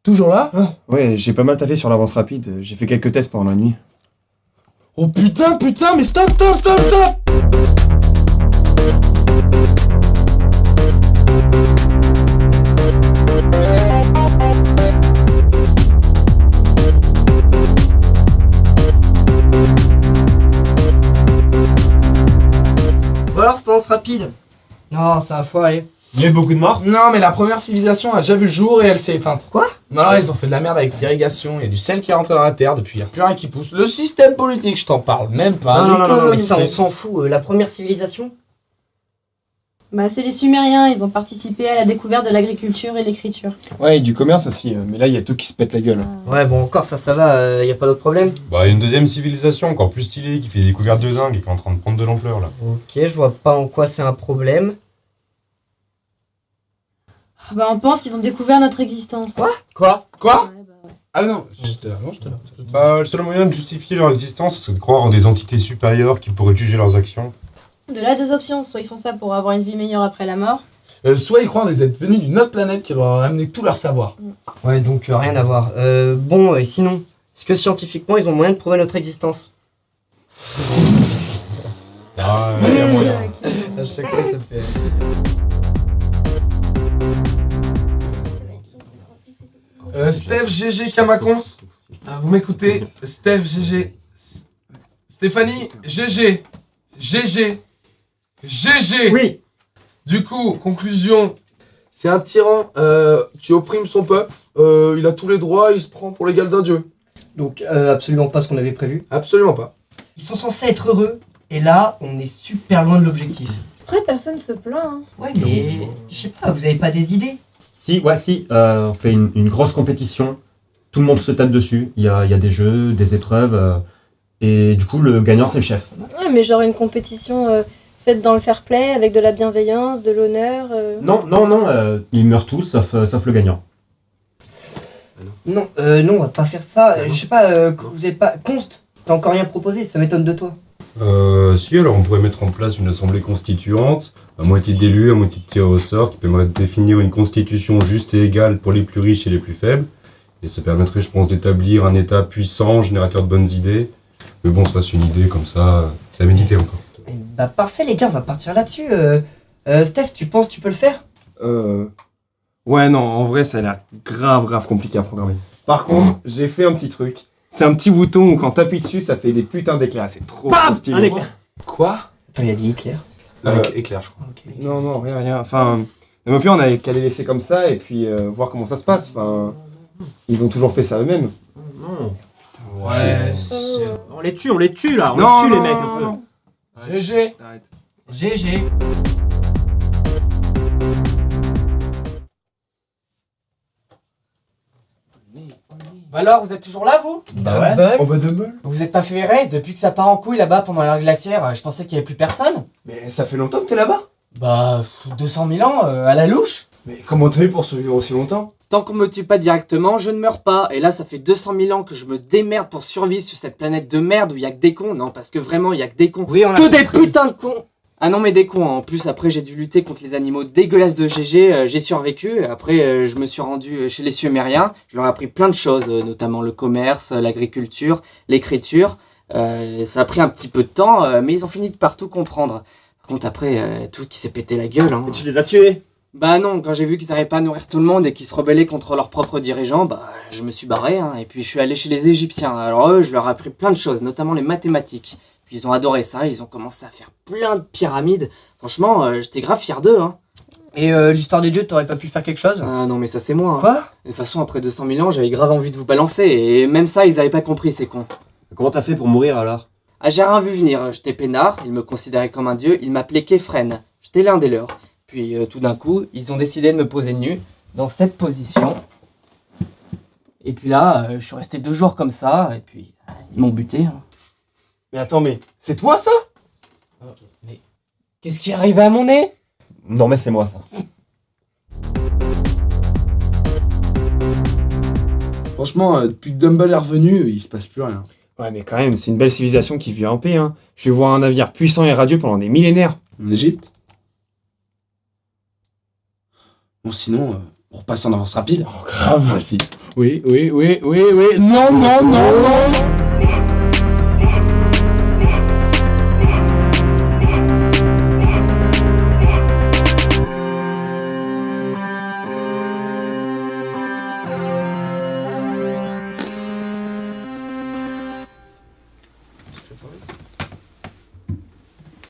Toujours là? Ouais, j'ai pas mal taffé sur l'avance rapide, j'ai fait quelques tests pendant la nuit. Oh putain, mais stop! Bon alors, cette avance rapide. Non, ça va foirer. Il y a eu beaucoup de morts? Non, mais la première civilisation a déjà vu le jour et elle s'est éteinte. Quoi? Non, ils ont fait de la merde avec l'irrigation, il y a du sel qui est rentré dans la terre, depuis il n'y a plus rien qui pousse. Le système politique, je t'en parle même pas. Non, mais L'économie, ça, on c'est- s'en fout. La première civilisation? Bah, c'est les Sumériens, ils ont participé à la découverte de l'agriculture et l'écriture. Ouais, et du commerce aussi, mais là, il y a tout qui se pète la gueule. Ouais, bon, encore, ça va, y a pas d'autre problème. Bah, il y a une deuxième civilisation encore plus stylée qui fait des découvertes de zinc et qui est en train de prendre de l'ampleur là. Ok, je vois pas en quoi c'est un problème. Bah, on pense qu'ils ont découvert notre existence. Quoi? Quoi? Ouais, bah ouais. Ah non, j'étais là. Bah, le seul moyen de justifier leur existence, c'est de croire en des entités supérieures qui pourraient juger leurs actions. De là, deux options. Soit ils font ça pour avoir une vie meilleure après la mort. Soit ils croient en des êtres venus d'une autre planète qui leur a amené tout leur savoir. Ouais, donc rien à voir. Bon, et sinon, est-ce que scientifiquement, ils ont moyen de prouver notre existence? Ah, il y a moyen. À chaque fois, ça fait... Steph, GG, Kamacons. Vous m'écoutez? Steph, GG. Stéphanie, GG. GG. GG. Oui. Du coup, conclusion. C'est un tyran qui opprime son peuple. Il a tous les droits, il se prend pour l'égal d'un dieu. Donc, absolument pas ce qu'on avait prévu. Absolument pas. Ils sont censés être heureux, et là, on est super loin de l'objectif. Après, personne se plaint. Hein. Ouais, mais je sais pas, vous avez pas des idées? Si, on fait une grosse compétition, tout le monde se tape dessus, il y a des jeux, des épreuves, et du coup le gagnant c'est le chef. Ouais, mais genre une compétition faite dans le fair play, avec de la bienveillance, de l'honneur. Non, ils meurent tous sauf le gagnant. Non, on va pas faire ça. Je sais pas, vous avez pas... Const, t'as encore rien proposé, ça m'étonne de toi. Si, alors on pourrait mettre en place une assemblée constituante, à moitié d'élus, à moitié de tirés au sort, qui permettrait de définir une constitution juste et égale pour les plus riches et les plus faibles. Et ça permettrait, je pense, d'établir un État puissant, générateur de bonnes idées. Mais bon, ça c'est une idée comme ça, c'est à méditer encore. Bah parfait les gars, on va partir là-dessus. Steph, tu penses que tu peux le faire? Ouais, non, en vrai, ça a l'air grave compliqué à programmer. Par contre, j'ai fait un petit truc. C'est un petit bouton où quand t'appuies dessus, ça fait des putains d'éclairs. C'est trop stylé. Un éclair. Quoi? Attends, il a dit Hitler. Éclair, je crois. Ok. Non, rien. Enfin, même au pire, on avait qu'à les laisser comme ça et puis voir comment ça se passe. Enfin, ils ont toujours fait ça eux-mêmes. Non. Ouais. On les tue là, on Non, les tue non, les mecs non, un peu. non. GG. Arrête. GG. Bah alors, vous êtes toujours là, vous? Bah ouais. Dumble. Oh bah Dumble. Vous êtes pas fait virer? Depuis que ça part en couille là-bas pendant l'ère glaciaire, je pensais qu'il y avait plus personne. Mais ça fait longtemps que t'es là-bas? Bah, 200 000 ans, à la louche. Mais comment t'as eu pour survivre aussi longtemps? Tant qu'on me tue pas directement, je ne meurs pas. Et là, ça fait 200 000 ans que je me démerde pour survivre sur cette planète de merde où il y a que des cons. Non, parce que vraiment, il y a que des cons. Oui, on a Que des putains de cons! Ah non, mais des cons. En plus, après, j'ai dû lutter contre les animaux dégueulasses de GG. J'ai survécu. Après, je me suis rendu chez les Sumériens. Je leur ai appris plein de choses, notamment le commerce, l'agriculture, l'écriture. Ça a pris un petit peu de temps, mais ils ont fini par tout comprendre. Par contre, après, tout qui s'est pété la gueule. Hein. Et tu les as tués. Bah non, quand j'ai vu qu'ils n'arrivaient pas à nourrir tout le monde et qu'ils se rebellaient contre leurs propres dirigeants, bah je me suis barré, hein, et puis je suis allé chez les Égyptiens. Alors eux, je leur ai appris plein de choses, notamment les mathématiques. Puis ils ont adoré ça, ils ont commencé à faire plein de pyramides. Franchement, j'étais grave fier d'eux, hein. Et l'histoire des dieux, t'aurais pas pu faire quelque chose? Ah non, mais ça c'est moi. Hein. Quoi? De toute façon, après 200 000 ans, j'avais grave envie de vous balancer, et même ça, ils avaient pas compris, ces cons. Comment t'as fait pour mourir alors? Ah, j'ai rien vu venir, j'étais peinard, ils me considéraient comme un dieu, ils m'appelaient Képhren. J'étais l'un des leurs. Puis tout d'un coup, ils ont décidé de me poser nu, dans cette position. Et puis là, je suis resté 2 jours comme ça, et puis ils m'ont buté. Hein. Mais attends, mais c'est toi ça? Mais qu'est-ce qui est arrivé à mon nez? Non mais c'est moi ça. Franchement, depuis que Dumble est revenu, il se passe plus rien. Ouais, mais quand même, c'est une belle civilisation qui vit en paix, hein. Je vais voir un navire puissant et radieux pendant des millénaires. En Égypte? Bon, sinon, on repasse en avance rapide. Oh, grave. Voici. Oui. Non.